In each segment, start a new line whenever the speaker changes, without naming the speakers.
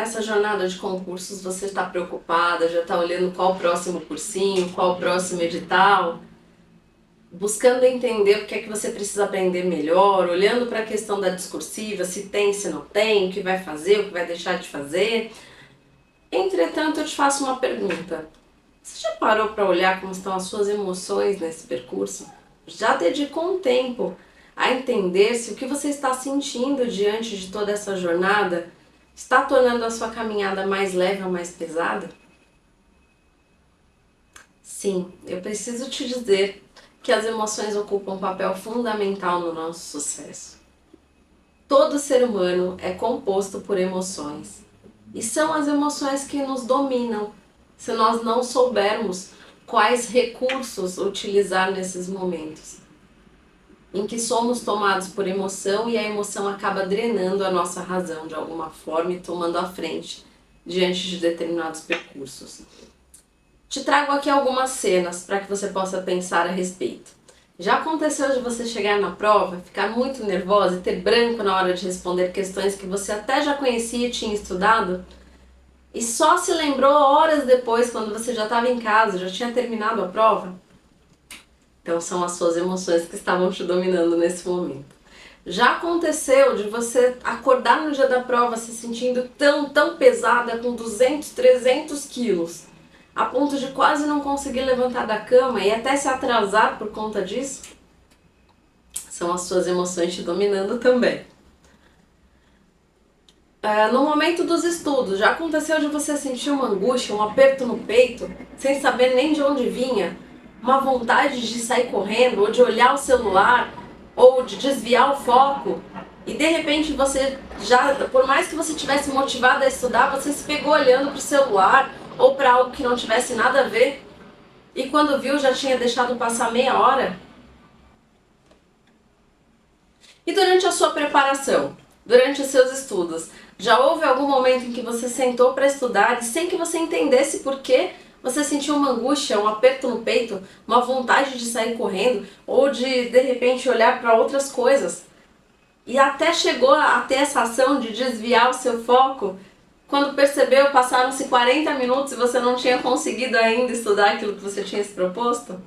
Nessa jornada de concursos você está preocupada, já está olhando qual o próximo cursinho, qual o próximo edital, buscando entender o que é que você precisa aprender melhor, olhando para a questão da discursiva, se tem, se não tem, o que vai fazer, o que vai deixar de fazer. Entretanto, eu te faço uma pergunta. Você já parou para olhar como estão as suas emoções nesse percurso? Já dedicou um tempo a entender se o que você está sentindo diante de toda essa jornada está tornando a sua caminhada mais leve ou mais pesada? Sim, eu preciso te dizer que as emoções ocupam um papel fundamental no nosso sucesso. Todo ser humano é composto por emoções. E são as emoções que nos dominam, se nós não soubermos quais recursos utilizar nesses momentos, em que somos tomados por emoção e a emoção acaba drenando a nossa razão de alguma forma e tomando a frente diante de determinados percursos. Te trago aqui algumas cenas para que você possa pensar a respeito. Já aconteceu de você chegar na prova, ficar muito nervosa e ter branco na hora de responder questões que você até já conhecia e tinha estudado? E só se lembrou horas depois, quando você já estava em casa, já tinha terminado a prova? Então são as suas emoções que estavam te dominando nesse momento. Já aconteceu de você acordar no dia da prova se sentindo tão pesada, com 200, 300 quilos, a ponto de quase não conseguir levantar da cama e até se atrasar por conta disso? São as suas emoções te dominando também. No momento dos estudos, já aconteceu de você sentir uma angústia, um aperto no peito, sem saber nem de onde vinha, uma vontade de sair correndo, ou de olhar o celular, ou de desviar o foco, e de repente você já, por mais que você tivesse motivado a estudar, você se pegou olhando para o celular, ou para algo que não tivesse nada a ver, e quando viu já tinha deixado passar meia hora? E durante a sua preparação, durante os seus estudos, já houve algum momento em que você sentou para estudar e sem que você entendesse por quê, você sentiu uma angústia, um aperto no peito, uma vontade de sair correndo ou de repente olhar para outras coisas? E até chegou a ter essa ação de desviar o seu foco? Quando percebeu, passaram-se 40 minutos e você não tinha conseguido ainda estudar aquilo que você tinha se proposto?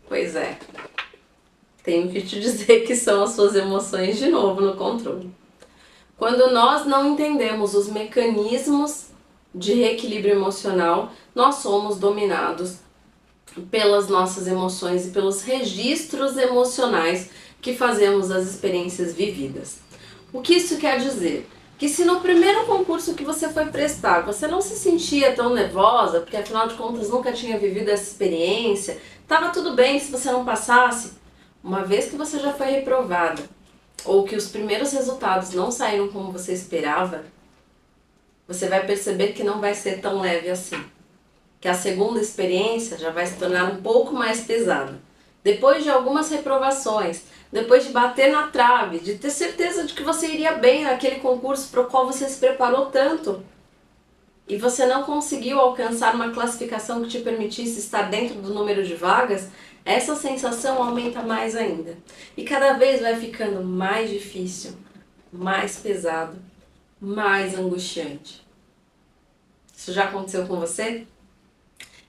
Pois é. Tenho que te dizer que são as suas emoções de novo no controle. Quando nós não entendemos os mecanismos de reequilíbrio emocional, nós somos dominados pelas nossas emoções e pelos registros emocionais que fazemos das experiências vividas. O que isso quer dizer? Que se no primeiro concurso que você foi prestar, você não se sentia tão nervosa, porque afinal de contas nunca tinha vivido essa experiência, estava tudo bem se você não passasse. Uma vez que você já foi reprovada, ou que os primeiros resultados não saíram como você esperava, você vai perceber que não vai ser tão leve assim. Que a segunda experiência já vai se tornar um pouco mais pesada. Depois de algumas reprovações, depois de bater na trave, de ter certeza de que você iria bem naquele concurso para o qual você se preparou tanto, e você não conseguiu alcançar uma classificação que te permitisse estar dentro do número de vagas, essa sensação aumenta mais ainda. E cada vez vai ficando mais difícil, mais pesado, mais angustiante. Isso já aconteceu com você?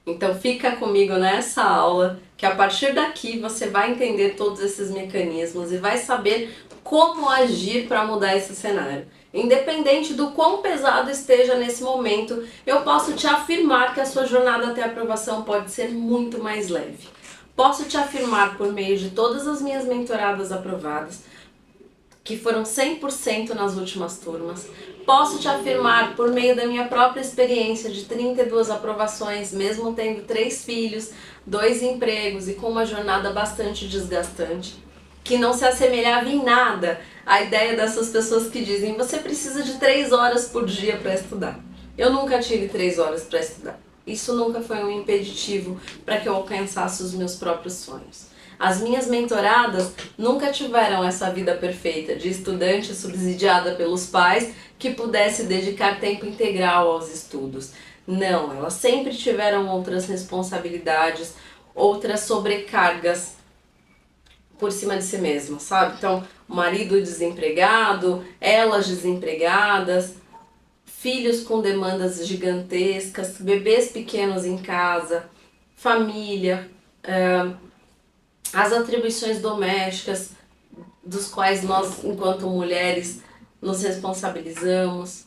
Então fica comigo nessa aula, que a partir daqui você vai entender todos esses mecanismos e vai saber como agir para mudar esse cenário. Independente do quão pesado esteja nesse momento, eu posso te afirmar que a sua jornada até a aprovação pode ser muito mais leve. Posso te afirmar por meio de todas as minhas mentoradas aprovadas, que foram 100% nas últimas turmas. Posso te afirmar por meio da minha própria experiência de 32 aprovações, mesmo tendo 3 filhos, 2 empregos e com uma jornada bastante desgastante, que não se assemelhava em nada à ideia dessas pessoas que dizem: você precisa de 3 horas por dia para estudar. Eu nunca tive 3 horas para estudar. Isso nunca foi um impeditivo para que eu alcançasse os meus próprios sonhos. As minhas mentoradas nunca tiveram essa vida perfeita de estudante subsidiada pelos pais que pudesse dedicar tempo integral aos estudos. Não, elas sempre tiveram outras responsabilidades, outras sobrecargas por cima de si mesmas, sabe? Então, o marido desempregado, elas desempregadas, filhos com demandas gigantescas, bebês pequenos em casa, família, as atribuições domésticas, dos quais nós, enquanto mulheres, nos responsabilizamos.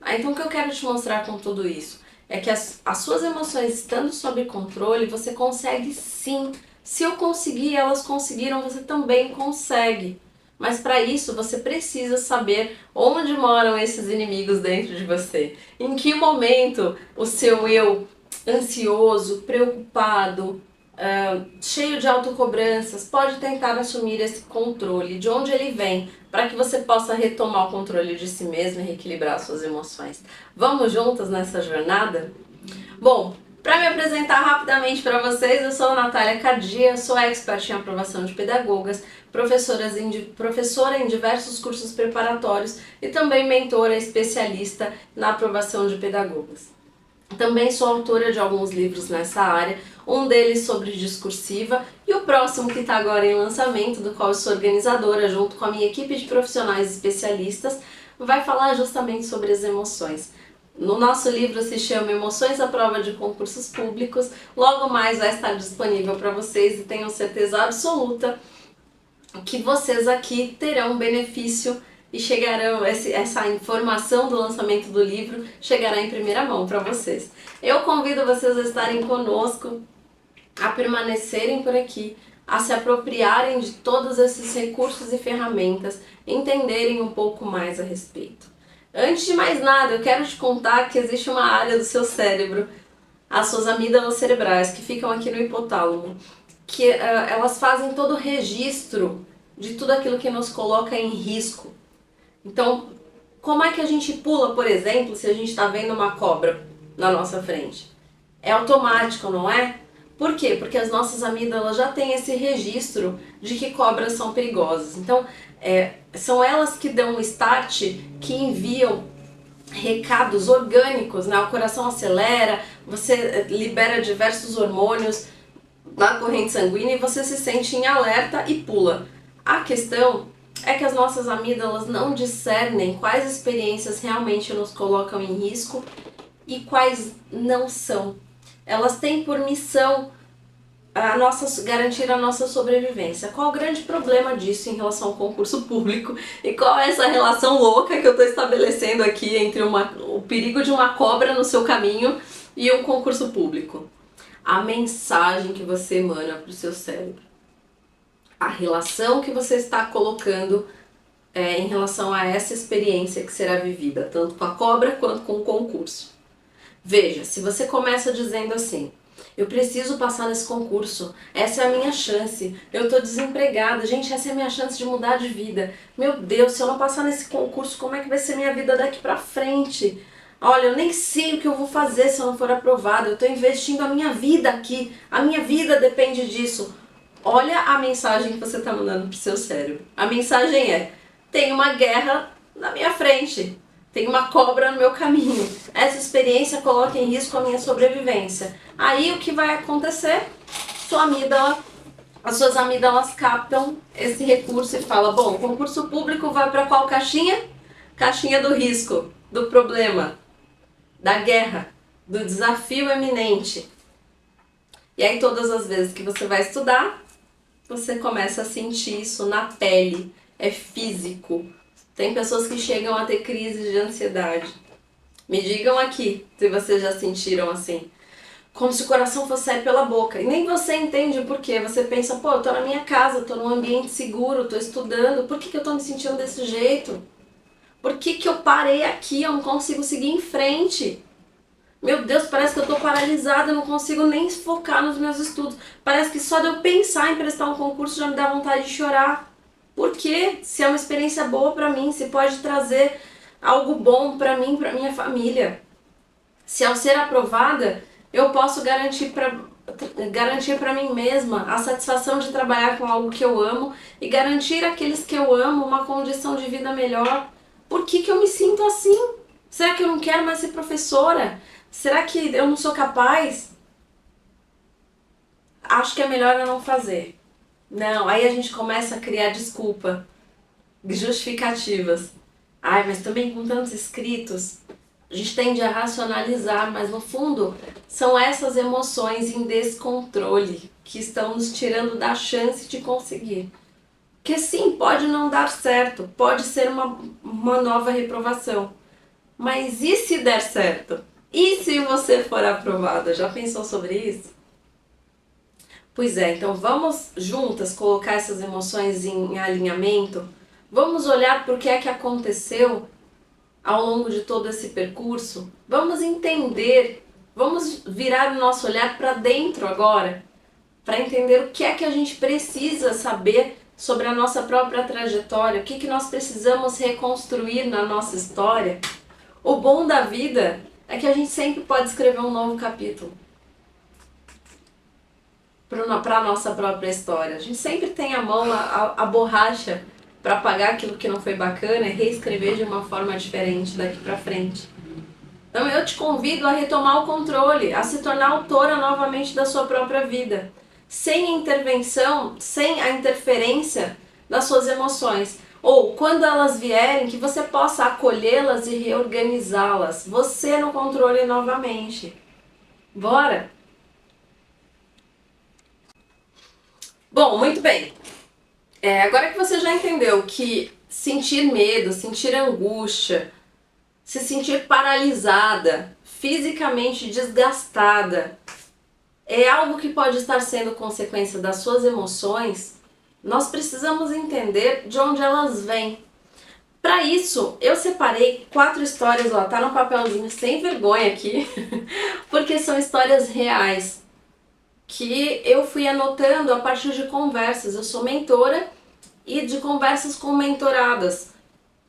Então o que eu quero te mostrar com tudo isso é que as suas emoções estando sob controle, você consegue sim. Se eu conseguir, elas conseguiram, você também consegue. Mas para isso você precisa saber onde moram esses inimigos dentro de você. Em que momento o seu eu ansioso, preocupado, cheio de autocobranças, pode tentar assumir esse controle, de onde ele vem, para que você possa retomar o controle de si mesmo e reequilibrar suas emoções. Vamos juntas nessa jornada? Bom, para me apresentar rapidamente para vocês, eu sou a Natália Cardia, sou expert em aprovação de pedagogas, professora em diversos cursos preparatórios e também mentora especialista na aprovação de pedagogas. Também sou autora de alguns livros nessa área, um deles sobre discursiva e o próximo que está agora em lançamento, do qual eu sou organizadora junto com a minha equipe de profissionais especialistas, vai falar justamente sobre as emoções. No nosso livro se chama Emoções à Prova de Concursos Públicos, logo mais vai estar disponível para vocês e tenho certeza absoluta que vocês aqui terão benefício e chegarão, essa informação do lançamento do livro chegará em primeira mão para vocês. Eu convido vocês a estarem conosco, a permanecerem por aqui, a se apropriarem de todos esses recursos e ferramentas, entenderem um pouco mais a respeito. Antes de mais nada, eu quero te contar que existe uma área do seu cérebro, as suas amígdalas cerebrais, que ficam aqui no hipotálamo, que elas fazem todo o registro de tudo aquilo que nos coloca em risco. Então, como é que a gente pula, por exemplo, se a gente está vendo uma cobra na nossa frente? É automático, não é? Por quê? Porque as nossas amígdalas já têm esse registro de que cobras são perigosas. Então, são elas que dão o start, que enviam recados orgânicos, né? O coração acelera, você libera diversos hormônios na corrente sanguínea e você se sente em alerta e pula. A questão é que as nossas amígdalas não discernem quais experiências realmente nos colocam em risco e quais não são. Elas têm por missão garantir a nossa sobrevivência. Qual o grande problema disso em relação ao concurso público e qual é essa relação louca que eu estou estabelecendo aqui entre o perigo de uma cobra no seu caminho e um concurso público? A mensagem que você emana para o seu cérebro. A relação que você está colocando em relação a essa experiência que será vivida, tanto com a cobra quanto com o concurso. Veja, se você começa dizendo assim: eu preciso passar nesse concurso, essa é a minha chance, eu estou desempregada, gente, essa é a minha chance de mudar de vida. Meu Deus, se eu não passar nesse concurso, como é que vai ser minha vida daqui pra frente? Olha, eu nem sei o que eu vou fazer se eu não for aprovada, eu estou investindo a minha vida aqui, a minha vida depende disso. Olha a mensagem que você está mandando pro seu cérebro. A mensagem é: tem uma guerra na minha frente, tem uma cobra no meu caminho, essa experiência coloca em risco a minha sobrevivência. Aí o que vai acontecer? As suas amígdalas captam esse recurso e falam: bom, o concurso público vai para qual caixinha? Caixinha do risco, do problema, da guerra, do desafio eminente. E aí todas as vezes que você vai estudar, você começa a sentir isso na pele, é físico. Tem pessoas que chegam a ter crises de ansiedade. Me digam aqui se vocês já sentiram assim. Como se o coração fosse sair pela boca. E nem você entende o porquê. Você pensa: pô, eu tô na minha casa, tô num ambiente seguro, tô estudando. Por que eu tô me sentindo desse jeito? Por que eu parei aqui? Eu não consigo seguir em frente. Meu Deus, parece que eu tô paralisada, eu não consigo nem focar nos meus estudos. Parece que só de eu pensar em prestar um concurso já me dá vontade de chorar. Por quê? Se é uma experiência boa pra mim, se pode trazer algo bom pra mim, pra minha família. Se ao ser aprovada, eu posso garantir para mim mesma a satisfação de trabalhar com algo que eu amo e garantir àqueles que eu amo uma condição de vida melhor. Por que eu me sinto assim? Será que eu não quero mais ser professora? Será que eu não sou capaz? Acho que é melhor eu não fazer. Não, aí a gente começa a criar desculpa, justificativas. Ai, mas também com tantos inscritos, A gente tende a racionalizar, mas no fundo são essas emoções em descontrole que estão nos tirando da chance de conseguir. Que sim, pode não dar certo, pode ser uma nova reprovação. Mas e se der certo? E se você for aprovada? Já pensou sobre isso? Pois é, então vamos juntas colocar essas emoções em alinhamento? Vamos olhar por que é que aconteceu ao longo de todo esse percurso? Vamos entender, vamos virar o nosso olhar para dentro agora, para entender o que é que a gente precisa saber sobre a nossa própria trajetória, o que nós precisamos reconstruir na nossa história. O bom da vida é que a gente sempre pode escrever um novo capítulo para a nossa própria história. A gente sempre tem à mão a borracha para apagar aquilo que não foi bacana e reescrever de uma forma diferente daqui para frente. Então eu te convido a retomar o controle, a se tornar autora novamente da sua própria vida, sem a intervenção, sem a interferência das suas emoções. Ou quando elas vierem, que você possa acolhê-las e reorganizá-las, você no controle novamente. Bora? Bom, muito bem. Agora que você já entendeu que sentir medo, sentir angústia, se sentir paralisada, fisicamente desgastada, é algo que pode estar sendo consequência das suas emoções, nós precisamos entender de onde elas vêm. Para isso, eu separei 4 histórias, ó, tá no papelzinho sem vergonha aqui, porque são histórias reais, que eu fui anotando a partir de conversas. Eu sou mentora e de conversas com mentoradas.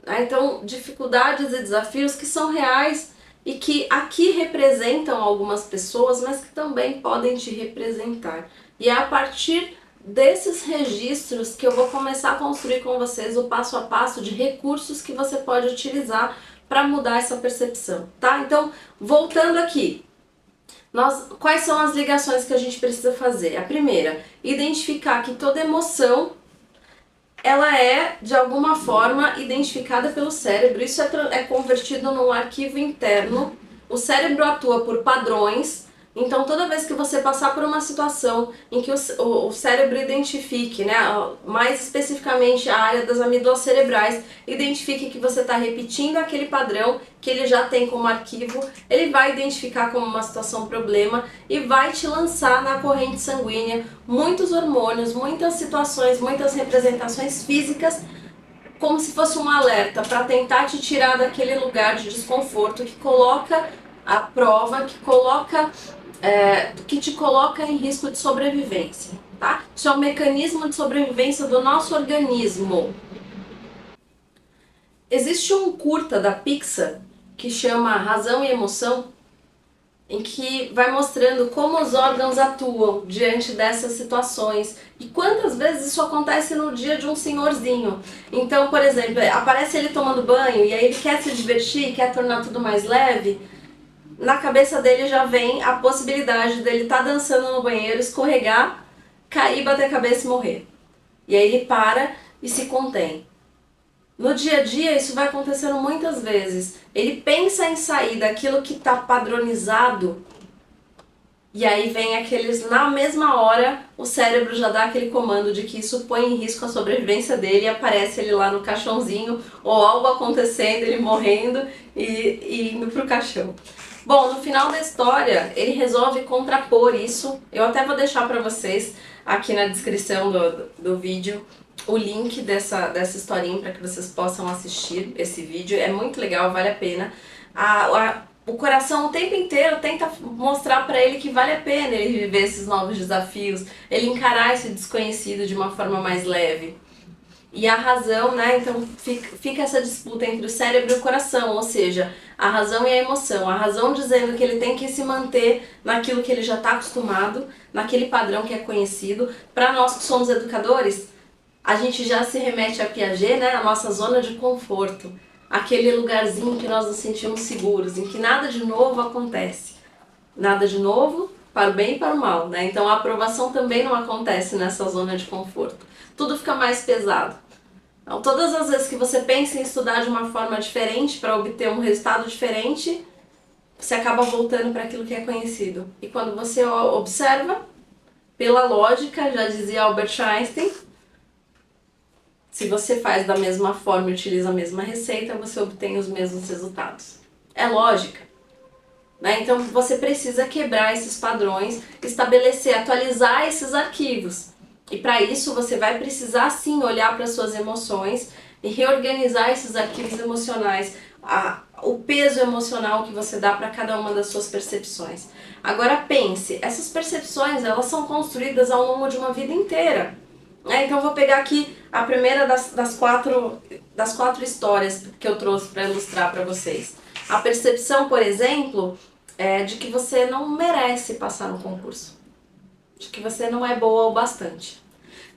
Então, dificuldades e desafios que são reais e que aqui representam algumas pessoas, mas que também podem te representar. E é a partir desses registros que eu vou começar a construir com vocês o passo a passo de recursos que você pode utilizar para mudar essa percepção, tá? Então, voltando aqui, quais são as ligações que a gente precisa fazer? A primeira, identificar que toda emoção ela é, de alguma forma, identificada pelo cérebro. Isso é convertido num arquivo interno. O cérebro atua por padrões. Então, toda vez que você passar por uma situação em que o cérebro identifique, né, mais especificamente a área das amígdalas cerebrais, identifique que você está repetindo aquele padrão que ele já tem como arquivo, ele vai identificar como uma situação problema e vai te lançar na corrente sanguínea muitos hormônios, muitas situações, muitas representações físicas, como se fosse um alerta para tentar te tirar daquele lugar de desconforto que coloca a prova, que te coloca em risco de sobrevivência, tá? Isso é um mecanismo de sobrevivência do nosso organismo. Existe um curta da Pixar que chama Razão e Emoção, em que vai mostrando como os órgãos atuam diante dessas situações e quantas vezes isso acontece no dia de um senhorzinho. Então, por exemplo, aparece ele tomando banho e aí ele quer se divertir, quer tornar tudo mais leve. Na cabeça dele já vem a possibilidade dele estar dançando no banheiro, escorregar, cair, bater a cabeça e morrer. E aí ele para e se contém. No dia a dia isso vai acontecendo muitas vezes. Ele pensa em sair daquilo que está padronizado e aí vem aqueles, na mesma hora, o cérebro já dá aquele comando de que isso põe em risco a sobrevivência dele e aparece ele lá no caixãozinho ou algo acontecendo, ele morrendo e indo pro caixão. Bom, no final da história, ele resolve contrapor isso. Eu até vou deixar para vocês aqui na descrição do vídeo o link dessa historinha para que vocês possam assistir esse vídeo. É muito legal, vale a pena. O coração o tempo inteiro tenta mostrar para ele que vale a pena ele viver esses novos desafios, ele encarar esse desconhecido de uma forma mais leve. E a razão, né, então fica essa disputa entre o cérebro e o coração, ou seja, a razão e a emoção. A razão dizendo que ele tem que se manter naquilo que ele já está acostumado, naquele padrão que é conhecido. Para nós que somos educadores, a gente já se remete a Piaget, né, a nossa zona de conforto. Aquele lugarzinho que nós nos sentimos seguros, em que nada de novo acontece. Nada de novo para o bem e para o mal, né? Então a aprovação também não acontece nessa zona de conforto. Tudo fica mais pesado. Então, todas as vezes que você pensa em estudar de uma forma diferente para obter um resultado diferente, você acaba voltando para aquilo que é conhecido. E quando você observa, pela lógica, já dizia Albert Einstein, se você faz da mesma forma e utiliza a mesma receita, você obtém os mesmos resultados. É lógica, né? Então você precisa quebrar esses padrões, estabelecer, atualizar esses arquivos. E para isso você vai precisar sim olhar para suas emoções e reorganizar esses arquivos emocionais, o peso emocional que você dá para cada uma das suas percepções. Agora pense, essas percepções elas são construídas ao longo de uma vida inteira. Então eu vou pegar aqui a primeira das quatro histórias que eu trouxe para ilustrar para vocês. A percepção, por exemplo, é de que você não merece passar no concurso, de que você não é boa o bastante.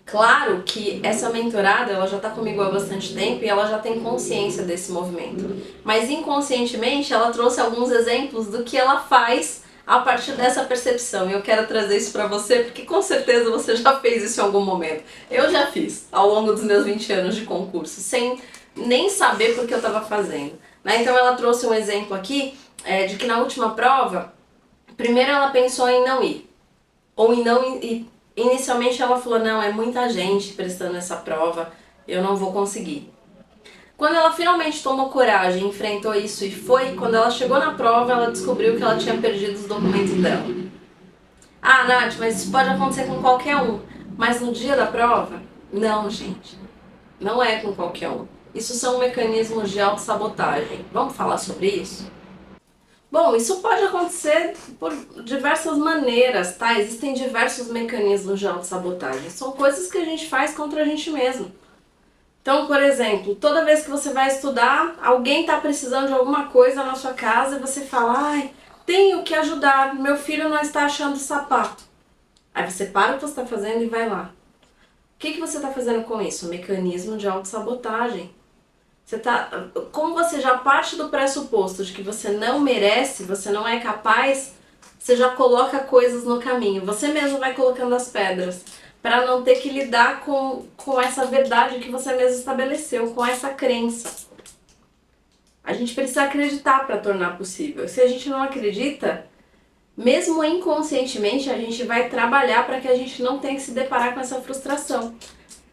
Claro que essa mentorada, ela já está comigo há bastante tempo e ela já tem consciência desse movimento. Mas inconscientemente ela trouxe alguns exemplos do que ela faz a partir dessa percepção. E eu quero trazer isso para você porque com certeza você já fez isso em algum momento. Eu já fiz ao longo dos meus 20 anos de concurso, sem nem saber por que eu estava fazendo. Então ela trouxe um exemplo aqui de que na última prova, primeiro ela pensou em não ir. Ou em não ir. Inicialmente ela falou, não, é muita gente prestando essa prova, eu não vou conseguir. Quando ela finalmente tomou coragem, enfrentou isso e foi, quando ela chegou na prova, ela descobriu que ela tinha perdido os documentos dela. Ah, Nath, mas isso pode acontecer com qualquer um. Mas no dia da prova? Não, gente. Não é com qualquer um. Isso são mecanismos de autossabotagem. Vamos falar sobre isso? Bom, isso pode acontecer por diversas maneiras, tá? Existem diversos mecanismos de autossabotagem. São coisas que a gente faz contra a gente mesmo. Então, por exemplo, toda vez que você vai estudar, alguém está precisando de alguma coisa na sua casa e você fala, ai, tenho que ajudar, meu filho não está achando o sapato. Aí você para o que você está fazendo e vai lá. O que você está fazendo com isso? Um mecanismo de autossabotagem. Como você já parte do pressuposto de que você não merece, você não é capaz, você já coloca coisas no caminho. Você mesmo vai colocando as pedras para não ter que lidar com essa verdade que você mesmo estabeleceu, com essa crença. A gente precisa acreditar para tornar possível. Se a gente não acredita, mesmo inconscientemente, a gente vai trabalhar para que a gente não tenha que se deparar com essa frustração.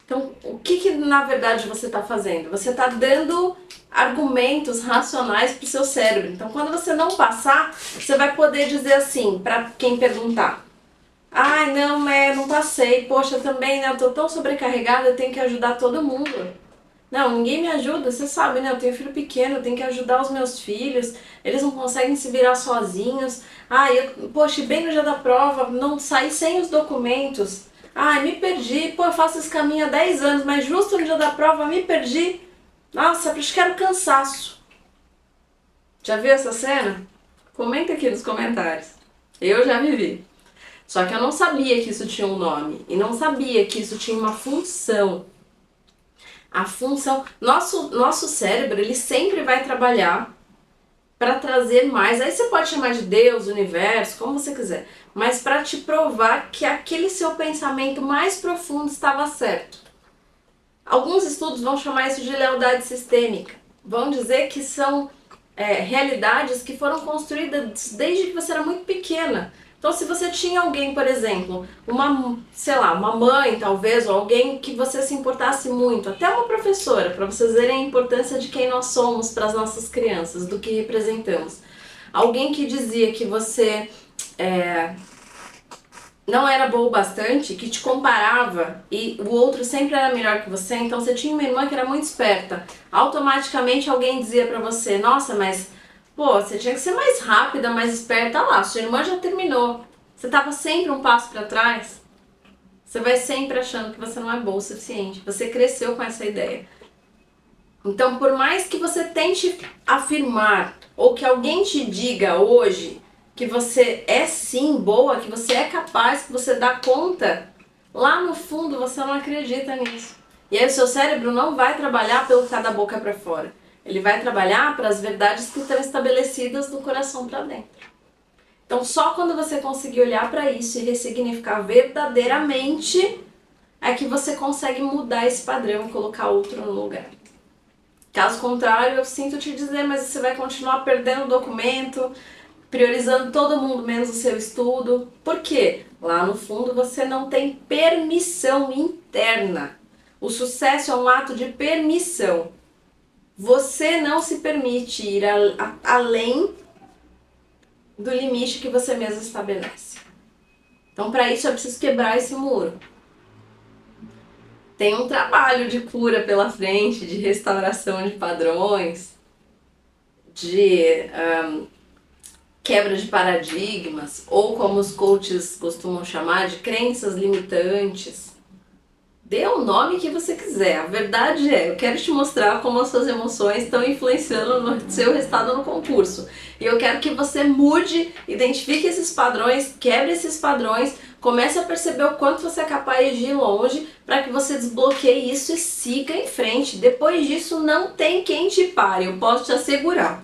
Então, o que na verdade você está fazendo? Você está dando argumentos racionais para o seu cérebro. Então, quando você não passar, você vai poder dizer assim, para quem perguntar. Ai, não, não passei. Poxa, também, né? Eu tô tão sobrecarregada, eu tenho que ajudar todo mundo. Não, ninguém me ajuda, você sabe, né? Eu tenho filho pequeno, eu tenho que ajudar os meus filhos. Eles não conseguem se virar sozinhos. Poxa, e bem no dia da prova, não saí sem os documentos. Ai, me perdi, eu faço esse caminho há 10 anos, mas justo no dia da prova me perdi. Nossa, acho que era cansaço. Já viu essa cena? Comenta aqui nos comentários. Eu já vivi. Só que eu não sabia que isso tinha um nome. E não sabia que isso tinha uma função. A função... Nosso cérebro, ele sempre vai trabalhar para trazer mais. Aí você pode chamar de Deus, universo, como você quiser. Mas para te provar que aquele seu pensamento mais profundo estava certo. Alguns estudos vão chamar isso de lealdade sistêmica. Vão dizer que são realidades que foram construídas desde que você era muito pequena. Então, se você tinha alguém, por exemplo, uma mãe talvez, ou alguém que você se importasse muito, até uma professora, para vocês verem a importância de quem nós somos para as nossas crianças, do que representamos. Alguém que dizia que você não era boa o bastante, que te comparava e o outro sempre era melhor que você, então você tinha uma irmã que era muito esperta. Automaticamente alguém dizia pra você, nossa, mas você tinha que ser mais rápida, mais esperta. Lá, sua irmã já terminou. Você tava sempre um passo pra trás. Você vai sempre achando que você não é boa o suficiente. Você cresceu com essa ideia. Então, por mais que você tente afirmar, ou que alguém te diga hoje que você é sim boa, que você é capaz, que você dá conta, lá no fundo você não acredita nisso. E aí o seu cérebro não vai trabalhar pelo que está da boca para fora. Ele vai trabalhar para as verdades que estão estabelecidas do coração para dentro. Então só quando você conseguir olhar para isso e ressignificar verdadeiramente é que você consegue mudar esse padrão e colocar outro no lugar. Caso contrário, eu sinto te dizer, mas você vai continuar perdendo o documento, priorizando todo mundo menos o seu estudo. Por quê? Lá no fundo você não tem permissão interna. O sucesso é um ato de permissão. Você não se permite ir além do limite que você mesmo estabelece. Então, para isso, eu preciso quebrar esse muro. Tem um trabalho de cura pela frente, de restauração de padrões, de quebra de paradigmas, ou como os coaches costumam chamar, de crenças limitantes. Dê o nome que você quiser. A verdade é, eu quero te mostrar como as suas emoções estão influenciando no seu resultado no concurso. E eu quero que você mude, identifique esses padrões, quebre esses padrões, comece a perceber o quanto você é capaz de ir longe para que você desbloqueie isso e siga em frente. Depois disso, não tem quem te pare, eu posso te assegurar.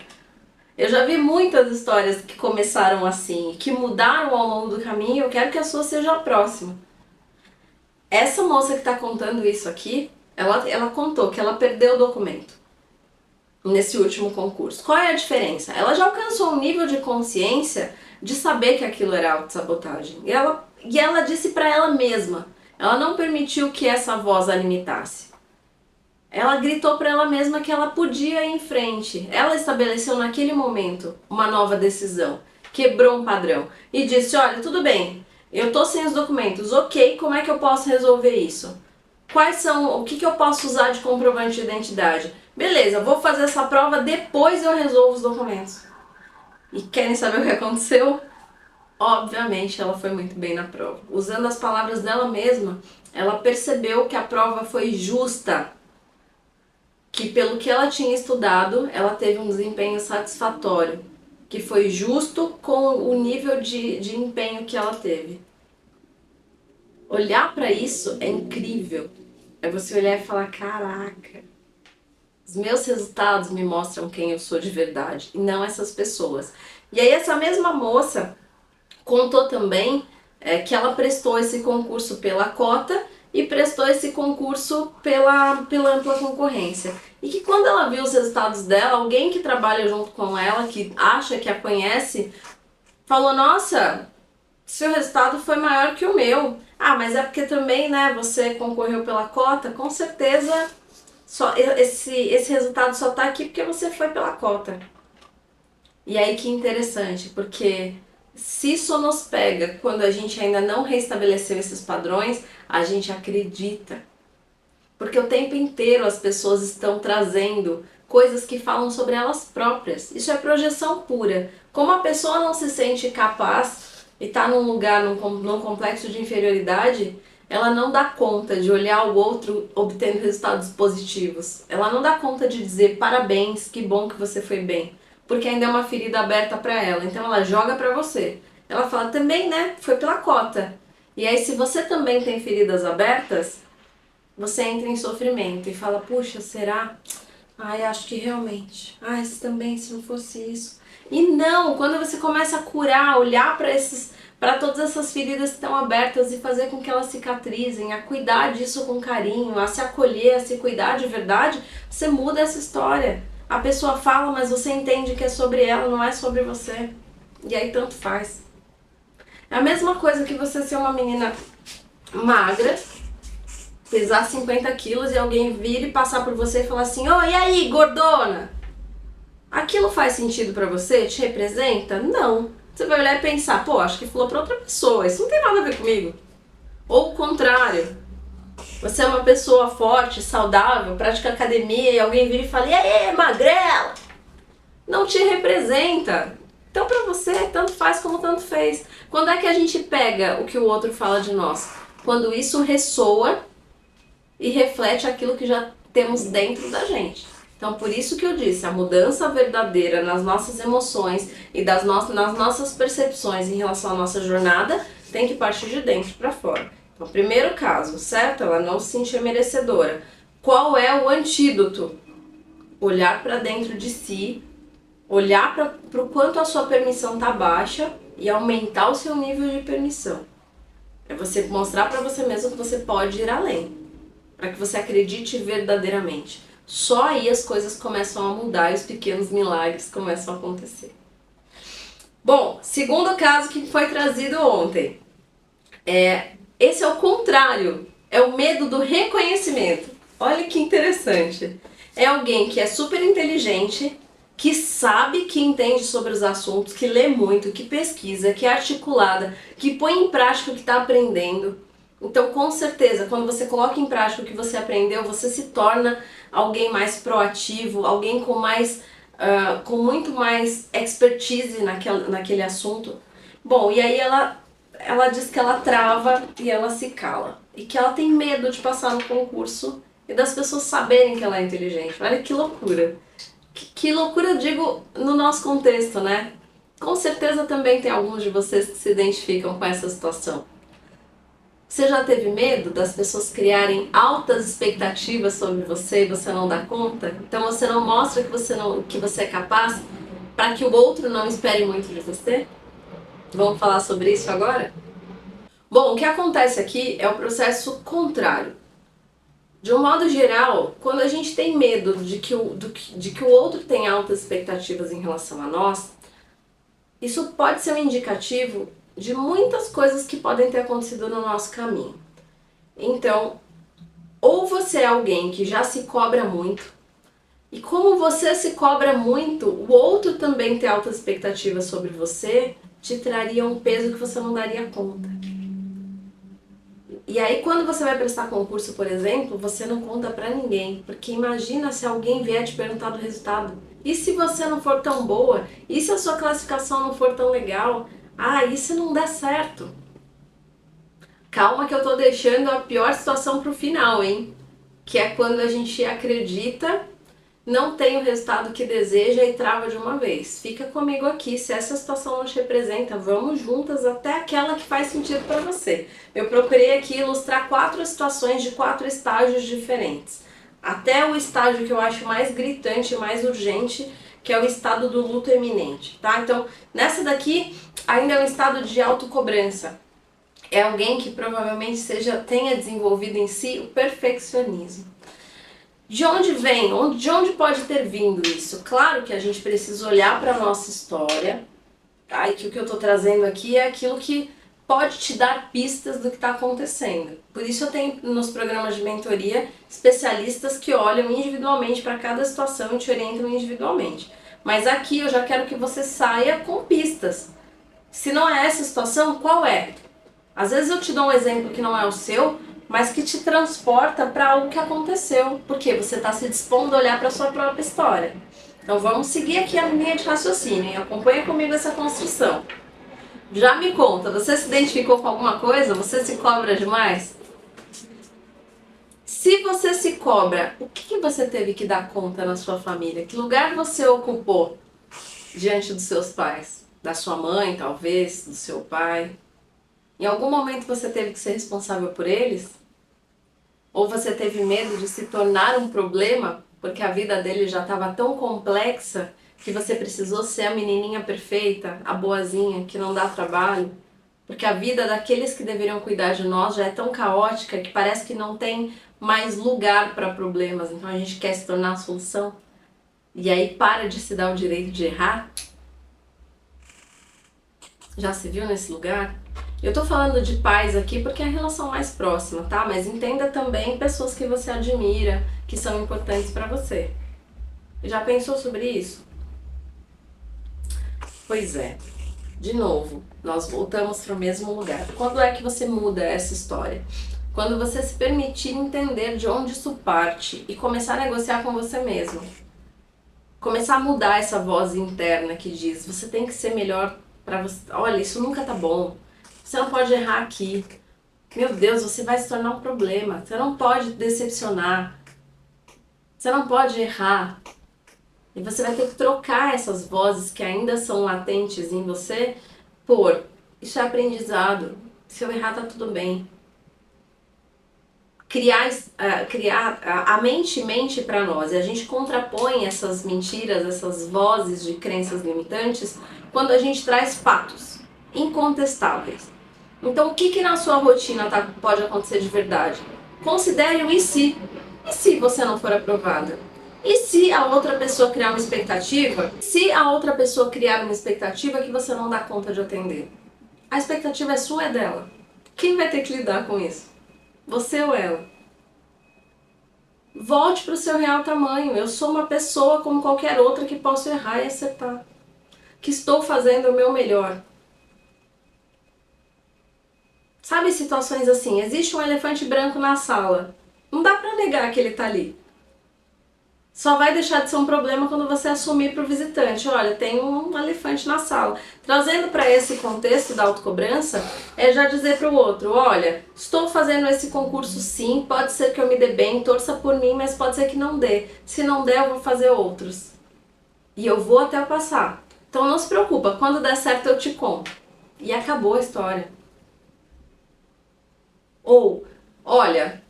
Eu já vi muitas histórias que começaram assim, que mudaram ao longo do caminho, eu quero que a sua seja a próxima. Essa moça que está contando isso aqui, ela contou que ela perdeu o documento nesse último concurso. Qual é a diferença? Ela já alcançou um nível de consciência de saber que aquilo era autossabotagem. E ela disse para ela mesma, ela não permitiu que essa voz a limitasse. Ela gritou para ela mesma que ela podia ir em frente. Ela estabeleceu naquele momento uma nova decisão, quebrou um padrão e disse, olha, tudo bem, eu tô sem os documentos, ok, como é que eu posso resolver isso? O que eu posso usar de comprovante de identidade? Beleza, vou fazer essa prova, depois eu resolvo os documentos. E querem saber o que aconteceu? Obviamente ela foi muito bem na prova. Usando as palavras dela mesma, ela percebeu que a prova foi justa. Que pelo que ela tinha estudado, ela teve um desempenho satisfatório. Que foi justo com o nível de empenho que ela teve. Olhar para isso é incrível. É você olhar e falar, caraca, os meus resultados me mostram quem eu sou de verdade, e não essas pessoas. E aí essa mesma moça contou também que ela prestou esse concurso pela cota e prestou esse concurso pela ampla concorrência. E que quando ela viu os resultados dela, alguém que trabalha junto com ela, que acha que a conhece, falou, nossa, seu resultado foi maior que o meu. Ah, mas é porque também, né, você concorreu pela cota, com certeza esse resultado só tá aqui porque você foi pela cota. E aí que interessante, porque se isso nos pega quando a gente ainda não reestabeleceu esses padrões, a gente acredita. Porque o tempo inteiro as pessoas estão trazendo coisas que falam sobre elas próprias. Isso é projeção pura. Como a pessoa não se sente capaz e está num lugar, num complexo de inferioridade, ela não dá conta de olhar o outro obtendo resultados positivos. Ela não dá conta de dizer parabéns, que bom que você foi bem. Porque ainda é uma ferida aberta para ela. Então ela joga para você. Ela fala também, né? Foi pela cota. E aí se você também tem feridas abertas, você entra em sofrimento e fala, puxa, será? Ai, acho que realmente. Ai, se não fosse isso. E não, quando você começa a curar, olhar para todas essas feridas que estão abertas e fazer com que elas cicatrizem, a cuidar disso com carinho, a se acolher, a se cuidar de verdade, você muda essa história. A pessoa fala, mas você entende que é sobre ela, não é sobre você. E aí tanto faz. É a mesma coisa que você ser uma menina magra, pesar 50 quilos e alguém vir e passar por você e falar assim, oh, e aí, gordona? Aquilo faz sentido pra você? Te representa? Não. Você vai olhar e pensar, pô, acho que falou pra outra pessoa, isso não tem nada a ver comigo. Ou o contrário. Você é uma pessoa forte, saudável, pratica academia e alguém vira e fala, e aí, magrela? Não te representa. Então pra você, tanto faz como tanto fez. Quando é que a gente pega o que o outro fala de nós? Quando isso ressoa e reflete aquilo que já temos dentro da gente. Então por isso que eu disse, a mudança verdadeira nas nossas emoções e nas nossas percepções em relação à nossa jornada tem que partir de dentro para fora. Então primeiro caso, certo? Ela não se sentia merecedora. Qual é o antídoto? Olhar para dentro de si, olhar para o quanto a sua permissão está baixa e aumentar o seu nível de permissão. É você mostrar para você mesmo que você pode ir além, para que você acredite verdadeiramente. Só aí as coisas começam a mudar e os pequenos milagres começam a acontecer. Bom, segundo caso que foi trazido ontem. Esse é o contrário, é o medo do reconhecimento. Olha que interessante. É alguém que é super inteligente, que sabe, que entende sobre os assuntos, que lê muito, que pesquisa, que é articulada, que põe em prática o que está aprendendo. Então, com certeza, quando você coloca em prática o que você aprendeu, você se torna alguém mais proativo, alguém com com muito mais expertise naquele assunto. Bom, e aí ela diz que ela trava e ela se cala. E que ela tem medo de passar no concurso e das pessoas saberem que ela é inteligente. Olha que loucura. Que loucura, eu digo, no nosso contexto, né? Com certeza também tem alguns de vocês que se identificam com essa situação. Você já teve medo das pessoas criarem altas expectativas sobre você e você não dá conta? Então você não mostra que você é capaz para que o outro não espere muito de você? Vamos falar sobre isso agora? Bom, o que acontece aqui é o processo contrário. De um modo geral, quando a gente tem medo de que o outro tenha altas expectativas em relação a nós, isso pode ser um indicativo de muitas coisas que podem ter acontecido no nosso caminho. Então, ou você é alguém que já se cobra muito, e como você se cobra muito, o outro também ter altas expectativas sobre você te traria um peso que você não daria conta. E aí quando você vai prestar concurso, por exemplo, você não conta pra ninguém, porque imagina se alguém vier te perguntar do resultado. E se você não for tão boa? E se a sua classificação não for tão legal? Ah, e se não der certo? Calma que eu tô deixando a pior situação pro final, hein? Que é quando a gente acredita, não tem o resultado que deseja e trava de uma vez. Fica comigo aqui, se essa situação não te representa, vamos juntas até aquela que faz sentido para você. Eu procurei aqui ilustrar 4 situações de 4 estágios diferentes. Até o estágio que eu acho mais gritante, mais urgente, que é o estado do luto eminente, tá? Então, nessa daqui, ainda é um estado de autocobrança. É alguém que provavelmente tenha desenvolvido em si o perfeccionismo. De onde vem? De onde pode ter vindo isso? Claro que a gente precisa olhar para a nossa história, tá? E que o que eu estou trazendo aqui é aquilo que pode te dar pistas do que está acontecendo. Por isso eu tenho nos programas de mentoria especialistas que olham individualmente para cada situação e te orientam individualmente. Mas aqui eu já quero que você saia com pistas. Se não é essa situação, qual é? Às vezes eu te dou um exemplo que não é o seu, mas que te transporta para algo que aconteceu, porque você está se dispondo a olhar para a sua própria história. Então vamos seguir aqui a linha de raciocínio, hein? Acompanha comigo essa construção. Já me conta, você se identificou com alguma coisa? Você se cobra demais? Se você se cobra, o que você teve que dar conta na sua família? Que lugar você ocupou diante dos seus pais? Da sua mãe, talvez, do seu pai? Em algum momento você teve que ser responsável por eles? Ou você teve medo de se tornar um problema porque a vida dele já estava tão complexa que você precisou ser a menininha perfeita, a boazinha, que não dá trabalho? Porque a vida daqueles que deveriam cuidar de nós já é tão caótica que parece que não tem mais lugar para problemas. Então a gente quer se tornar a solução. E aí para de se dar o direito de errar. Já se viu nesse lugar? Eu tô falando de pais aqui porque é a relação mais próxima, tá? Mas entenda também pessoas que você admira, que são importantes pra você. Já pensou sobre isso? Pois é. De novo, nós voltamos para o mesmo lugar. Quando é que você muda essa história? Quando você se permitir entender de onde isso parte e começar a negociar com você mesmo. Começar a mudar essa voz interna que diz: você tem que ser melhor pra você. Olha, isso nunca tá bom. Você não pode errar aqui. Meu Deus, você vai se tornar um problema. Você não pode decepcionar. Você não pode errar. E você vai ter que trocar essas vozes que ainda são latentes em você por: isso é aprendizado. Se eu errar, tá tudo bem. A mente mente para nós. E a gente contrapõe essas mentiras, essas vozes de crenças limitantes quando a gente traz fatos incontestáveis. Então, o que na sua rotina pode acontecer de verdade? Considere o e se. E se você não for aprovada? E se a outra pessoa criar uma expectativa? Se a outra pessoa criar uma expectativa que você não dá conta de atender? A expectativa é sua, é dela. Quem vai ter que lidar com isso? Você ou ela? Volte para o seu real tamanho. Eu sou uma pessoa como qualquer outra que posso errar e acertar. Que estou fazendo o meu melhor. Sabe situações assim? Existe um elefante branco na sala. Não dá para negar que ele está ali. Só vai deixar de ser um problema quando você assumir para o visitante, olha, tem um elefante na sala. Trazendo para esse contexto da autocobrança, é já dizer para o outro, olha, estou fazendo esse concurso sim, pode ser que eu me dê bem, torça por mim, mas pode ser que não dê. Se não der, eu vou fazer outros. E eu vou até passar. Então não se preocupa, quando der certo eu te conto. E acabou a história. Ou, olha,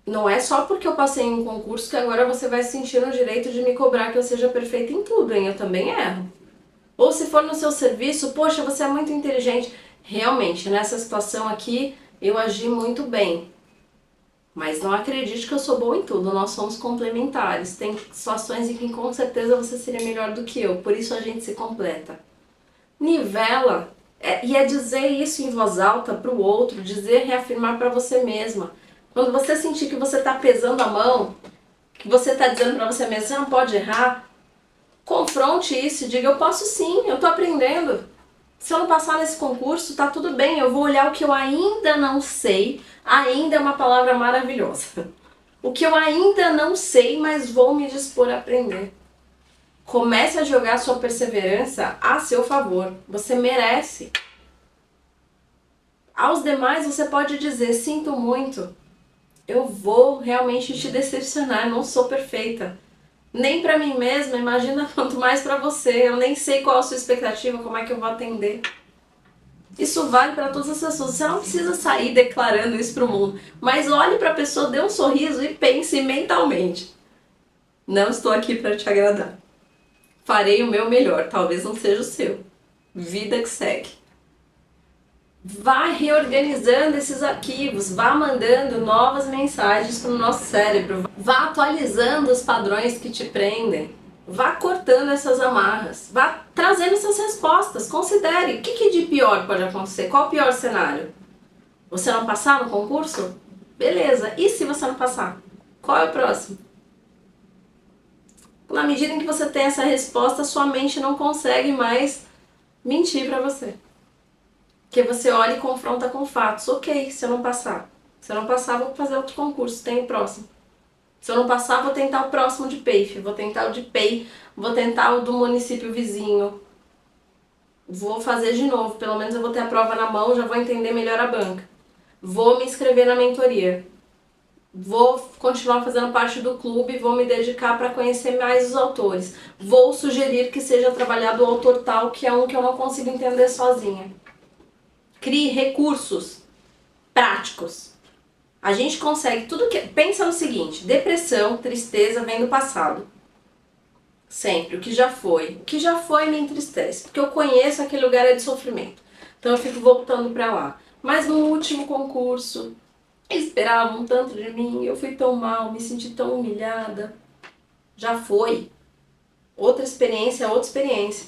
não é só porque eu passei em um concurso que agora você vai se sentir no direito de me cobrar que eu seja perfeita em tudo, hein? Eu também erro. Ou se for no seu serviço, poxa, você é muito inteligente. Realmente, nessa situação aqui, eu agi muito bem. Mas não acredite que eu sou boa em tudo, nós somos complementares. Tem situações em que com certeza você seria melhor do que eu, por isso a gente se completa. Nivela, e é dizer isso em voz alta para o outro, dizer, reafirmar para você mesma. Quando você sentir que você está pesando a mão, que você está dizendo para você mesmo, você não pode errar, confronte isso e diga, eu posso sim, eu estou aprendendo. Se eu não passar nesse concurso, tá tudo bem, eu vou olhar o que eu ainda não sei, ainda é uma palavra maravilhosa. O que eu ainda não sei, mas vou me dispor a aprender. Comece a jogar sua perseverança a seu favor, você merece. Aos demais você pode dizer, sinto muito, eu vou realmente te decepcionar, não sou perfeita. Nem pra mim mesma, imagina quanto mais pra você. Eu nem sei qual a sua expectativa, como é que eu vou atender. Isso vale pra todas as pessoas. Você não precisa sair declarando isso pro mundo. Mas olhe pra pessoa, dê um sorriso e pense mentalmente. Não estou aqui pra te agradar. Farei o meu melhor, talvez não seja o seu. Vida que segue. Vá reorganizando esses arquivos, vá mandando novas mensagens para o nosso cérebro, vá atualizando os padrões que te prendem, vá cortando essas amarras, vá trazendo essas respostas, considere o que de pior pode acontecer, qual o pior cenário? Você não passar no concurso? Beleza, e se você não passar? Qual é o próximo? Na medida em que você tem essa resposta, sua mente não consegue mais mentir para você. Que você olha e confronta com fatos. Ok, se eu não passar. Se eu não passar, vou fazer outro concurso, tem o próximo. Se eu não passar, vou tentar o próximo de PEIF, vou tentar o de PEI, vou tentar o do município vizinho. Vou fazer de novo, pelo menos eu vou ter a prova na mão, já vou entender melhor a banca. Vou me inscrever na mentoria. Vou continuar fazendo parte do clube, vou me dedicar para conhecer mais os autores. Vou sugerir que seja trabalhado o autor tal, que é um que eu não consigo entender sozinha. Crie recursos práticos. A gente consegue tudo que... Pensa no seguinte, depressão, tristeza vem do passado. Sempre, o que já foi. O que já foi me entristece, porque eu conheço aquele lugar de sofrimento. Então eu fico voltando pra lá. Mas no último concurso, esperavam tanto de mim, eu fui tão mal, me senti tão humilhada. Já foi. Outra experiência é outra experiência.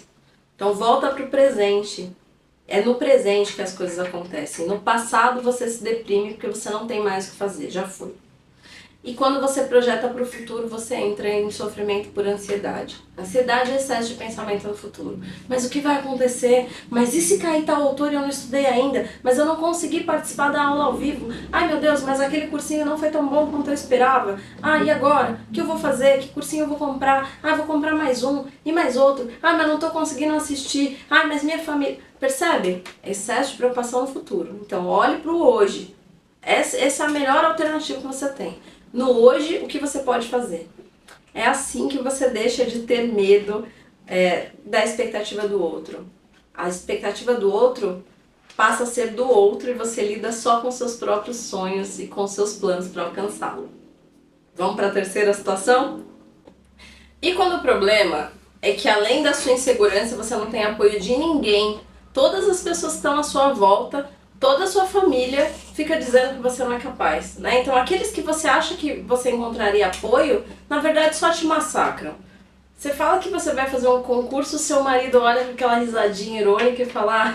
Então volta pro presente. É no presente que as coisas acontecem. No passado você se deprime porque você não tem mais o que fazer, já foi. E quando você projeta para o futuro, você entra em sofrimento por ansiedade. Ansiedade é excesso de pensamento no futuro. Mas o que vai acontecer? Mas e se cair tal autor e eu não estudei ainda? Mas eu não consegui participar da aula ao vivo? Ai meu Deus, mas aquele cursinho não foi tão bom quanto eu esperava. Ah, e agora? O que eu vou fazer? Que cursinho eu vou comprar? Ah, vou comprar mais um e mais outro. Ah, mas não estou conseguindo assistir. Ah, mas minha família... Percebe? Excesso de preocupação no futuro. Então olhe para o hoje. Essa é a melhor alternativa que você tem. No hoje, o que você pode fazer? É assim que você deixa de ter medo da expectativa do outro. A expectativa do outro passa a ser do outro e você lida só com seus próprios sonhos e com seus planos para alcançá-lo. Vamos para a terceira situação? E quando o problema é que além da sua insegurança você não tem apoio de ninguém, todas as pessoas que estão à sua volta toda a sua família fica dizendo que você não é capaz, né? Então aqueles que você acha que você encontraria apoio, na verdade só te massacram. Você fala que você vai fazer um concurso, seu marido olha com aquela risadinha irônica e fala: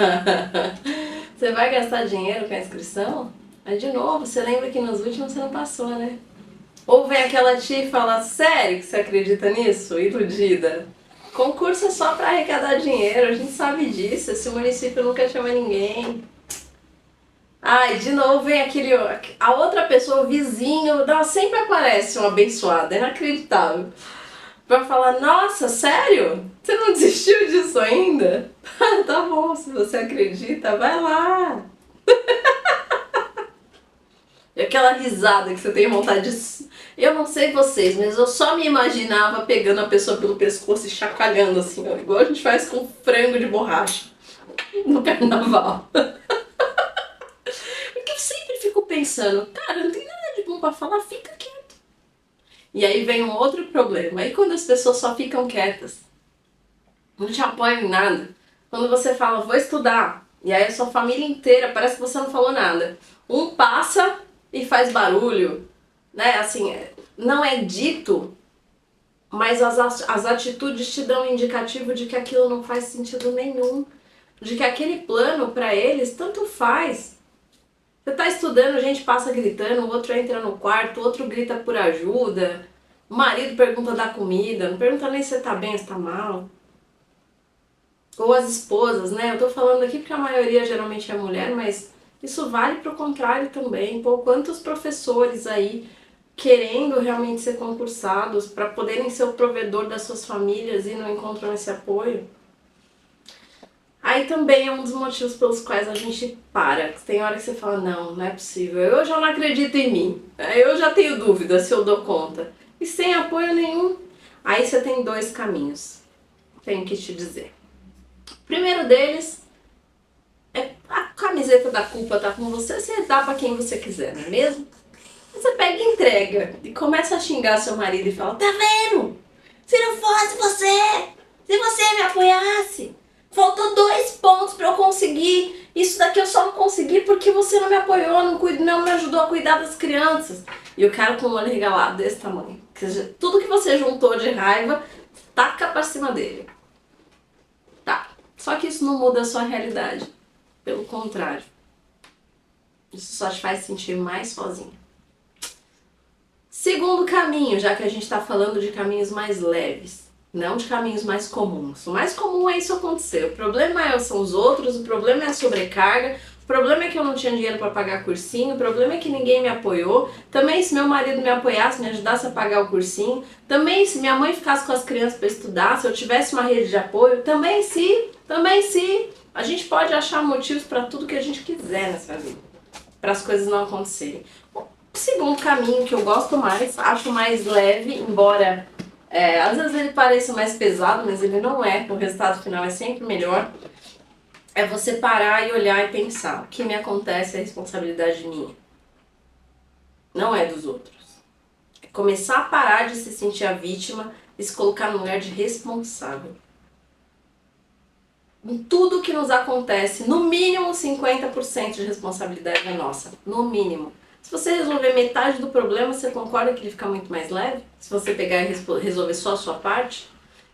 você vai gastar dinheiro com a inscrição? Aí de novo, você lembra que nos últimos você não passou, né? Ou vem aquela tia e fala: sério que você acredita nisso? Iludida. Concurso é só para arrecadar dinheiro, a gente sabe disso, esse município nunca chama ninguém. Ai, de novo vem a outra pessoa, o vizinho, sempre aparece um abençoado, é inacreditável. Pra falar: nossa, sério? Você não desistiu disso ainda? Tá bom, se você acredita, vai lá. E aquela risada que você tem vontade de... Eu não sei vocês, mas eu só me imaginava pegando a pessoa pelo pescoço e chacoalhando assim, ó, igual a gente faz com frango de borracha no carnaval. Porque eu sempre fico pensando: cara, não tem nada de bom pra falar, fica quieto. E aí vem um outro problema. Aí quando as pessoas só ficam quietas, não te apoiam em nada. Quando você fala: vou estudar, e aí a sua família inteira parece que você não falou nada. Um passa e faz barulho, né? Assim, não é dito, mas as atitudes te dão um indicativo de que aquilo não faz sentido nenhum. De que aquele plano pra eles tanto faz. Você tá estudando, a gente passa gritando, o outro entra no quarto, o outro grita por ajuda, o marido pergunta da comida, não pergunta nem se você tá bem ou se tá mal. Ou as esposas, né? Eu tô falando aqui porque a maioria geralmente é mulher, mas isso vale pro contrário também. Pô, quantos professores aí querendo realmente ser concursados para poderem ser o provedor das suas famílias e não encontram esse apoio? Aí também é um dos motivos pelos quais a gente para. Tem hora que você fala: não é possível, eu já não acredito em mim, eu já tenho dúvida se eu dou conta. E sem apoio nenhum, aí você tem dois caminhos, tenho que te dizer. O primeiro deles é: a camiseta da culpa tá com você, você dá pra quem você quiser, não é mesmo? Você pega e entrega e começa a xingar seu marido e fala: tá vendo? Se não fosse você, se você me apoiasse, faltou 2 pontos pra eu conseguir. Isso daqui eu só não consegui porque você não me apoiou, não me ajudou a cuidar das crianças. E o cara com o olho regalado desse tamanho. Tudo que você juntou de raiva, taca pra cima dele. Tá. Só que isso não muda a sua realidade. Pelo contrário. Isso só te faz sentir mais sozinho. Segundo caminho, já que a gente está falando de caminhos mais leves, não de caminhos mais comuns. O mais comum é isso acontecer. O problema são os outros, o problema é a sobrecarga, o problema é que eu não tinha dinheiro para pagar cursinho, o problema é que ninguém me apoiou. Também, se meu marido me apoiasse, me ajudasse a pagar o cursinho. Também, se minha mãe ficasse com as crianças para estudar, se eu tivesse uma rede de apoio. Também se. A gente pode achar motivos para tudo que a gente quiser nessa vida, para as coisas não acontecerem. O segundo caminho, que eu gosto mais, acho mais leve, embora às vezes ele pareça mais pesado, mas ele não é, o resultado final é sempre melhor, é você parar e olhar e pensar: o que me acontece é responsabilidade minha, não é dos outros. É começar a parar de se sentir a vítima e se colocar no lugar de responsável. Em tudo que nos acontece, no mínimo 50% de responsabilidade é nossa, no mínimo. Se você resolver metade do problema, você concorda que ele fica muito mais leve? Se você pegar e resolver só a sua parte?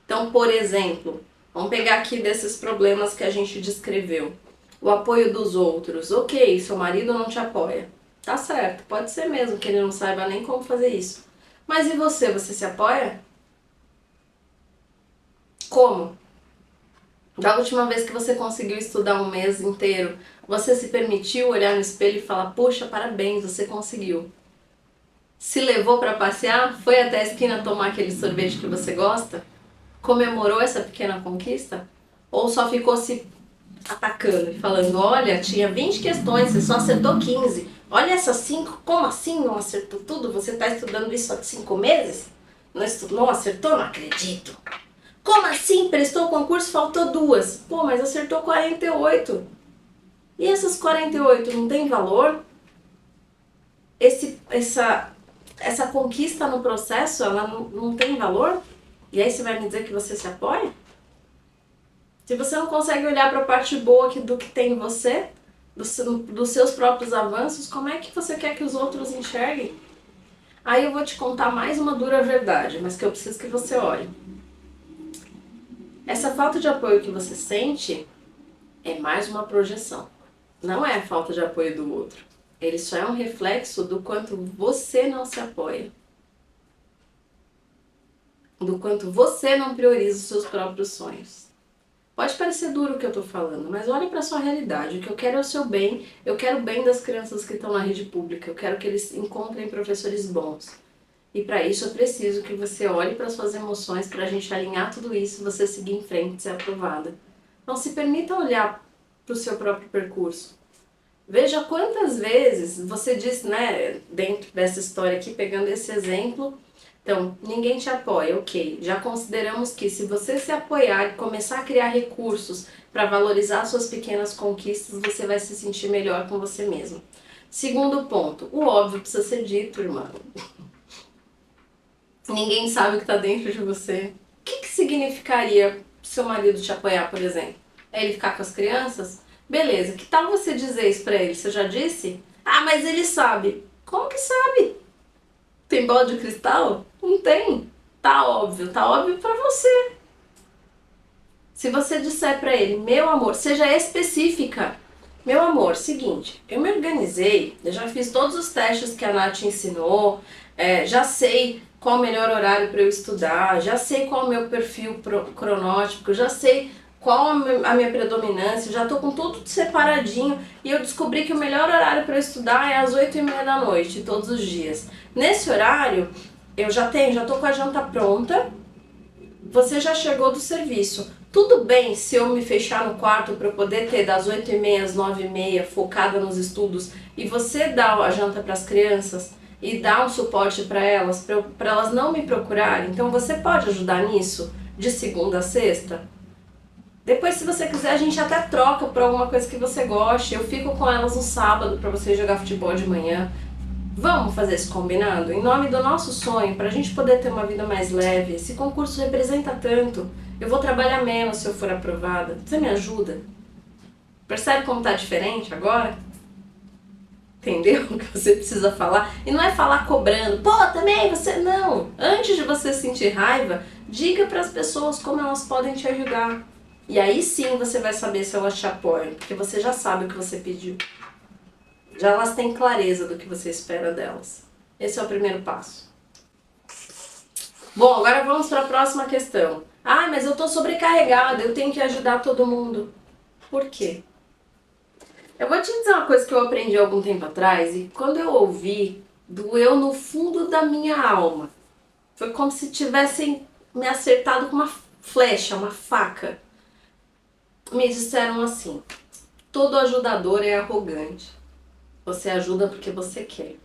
Então, por exemplo, vamos pegar aqui desses problemas que a gente descreveu. O apoio dos outros. Ok, seu marido não te apoia. Tá certo, pode ser mesmo que ele não saiba nem como fazer isso. Mas e você? Você se apoia? Como? Da última vez que você conseguiu estudar um mês inteiro, você se permitiu olhar no espelho e falar: puxa, parabéns, você conseguiu. Se levou para passear? Foi até a esquina tomar aquele sorvete que você gosta? Comemorou essa pequena conquista? Ou só ficou se atacando e falando: olha, tinha 20 questões, você só acertou 15. Olha essas 5, como assim não acertou tudo? Você está estudando isso há 5 meses? Não acertou? Não acredito. Como assim? Prestou o concurso, faltou 2. Pô, mas acertou 48. E essas 48 não tem valor? Essa conquista no processo, ela não tem valor? E aí você vai me dizer que você se apoia? Se você não consegue olhar para a parte boa do que tem em você, dos seus próprios avanços, como é que você quer que os outros enxerguem? Aí eu vou te contar mais uma dura verdade, mas que eu preciso que você olhe. Essa falta de apoio que você sente é mais uma projeção. Não é a falta de apoio do outro. Ele só é um reflexo do quanto você não se apoia. Do quanto você não prioriza os seus próprios sonhos. Pode parecer duro o que eu tô falando, mas olhe para sua realidade. O que eu quero é o seu bem. Eu quero o bem das crianças que estão na rede pública. Eu quero que eles encontrem professores bons. E para isso eu preciso que você olhe para suas emoções, para a gente alinhar tudo isso, você seguir em frente e ser aprovada. Então se permita olhar para o seu próprio percurso. Veja quantas vezes você disse, né, dentro dessa história aqui, pegando esse exemplo, então, ninguém te apoia, ok. Já consideramos que se você se apoiar e começar a criar recursos para valorizar suas pequenas conquistas, você vai se sentir melhor com você mesmo. Segundo ponto, o óbvio precisa ser dito, irmã. Ninguém sabe o que está dentro de você. O que significaria seu marido te apoiar, por exemplo? É ele ficar com as crianças? Beleza, que tal você dizer isso pra ele? Você já disse? Ah, mas ele sabe. Como que sabe? Tem bola de cristal? Não tem. Tá óbvio pra você. Se você disser pra ele, meu amor, seja específica. Meu amor, seguinte, eu me organizei, eu já fiz todos os testes que a Nath ensinou, já sei qual o melhor horário para eu estudar, já sei qual o meu perfil cronótipo, já sei qual a minha predominância, já tô com tudo separadinho e eu descobri que o melhor horário para eu estudar é às 8h30 da noite, todos os dias. Nesse horário, eu já tô com a janta pronta, você já chegou do serviço. Tudo bem se eu me fechar no quarto para eu poder ter das 8h30 às 9h30 focada nos estudos e você dá a janta para as crianças e dá um suporte para elas não me procurarem? Então você pode ajudar nisso de segunda a sexta? Depois, se você quiser, a gente até troca por alguma coisa que você goste. Eu fico com elas no sábado para você jogar futebol de manhã. Vamos fazer esse combinado? Em nome do nosso sonho, para a gente poder ter uma vida mais leve. Esse concurso representa tanto. Eu vou trabalhar menos se eu for aprovada. Você me ajuda? Percebe como tá diferente agora? Entendeu o que você precisa falar? E não é falar cobrando. Pô, também você... Não. Antes de você sentir raiva, diga para as pessoas como elas podem te ajudar. E aí sim você vai saber se elas te apoiam. Porque você já sabe o que você pediu. Já elas têm clareza do que você espera delas. Esse é o primeiro passo. Bom, agora vamos para a próxima questão. Ah, mas eu tô sobrecarregada, eu tenho que ajudar todo mundo. Por quê? Eu vou te dizer uma coisa que eu aprendi há algum tempo atrás e quando eu ouvi, doeu no fundo da minha alma. Foi como se tivessem me acertado com uma flecha, uma faca. Me disseram assim: todo ajudador é arrogante. Você ajuda porque você quer.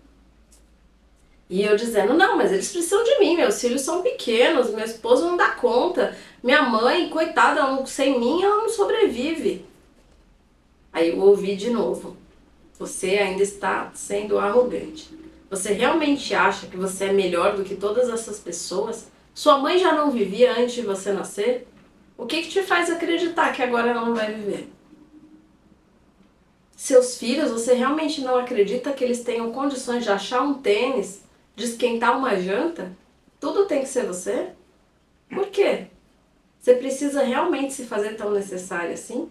E eu dizendo, não, mas eles precisam de mim, meus filhos são pequenos, meu esposo não dá conta, minha mãe, coitada, sem mim ela não sobrevive. Aí eu ouvi de novo, você ainda está sendo arrogante. Você realmente acha que você é melhor do que todas essas pessoas? Sua mãe já não vivia antes de você nascer? O que te faz acreditar que agora ela não vai viver? Seus filhos, você realmente não acredita que eles tenham condições de achar um tênis, de esquentar uma janta? Tudo tem que ser você? Por quê? Você precisa realmente se fazer tão necessário assim?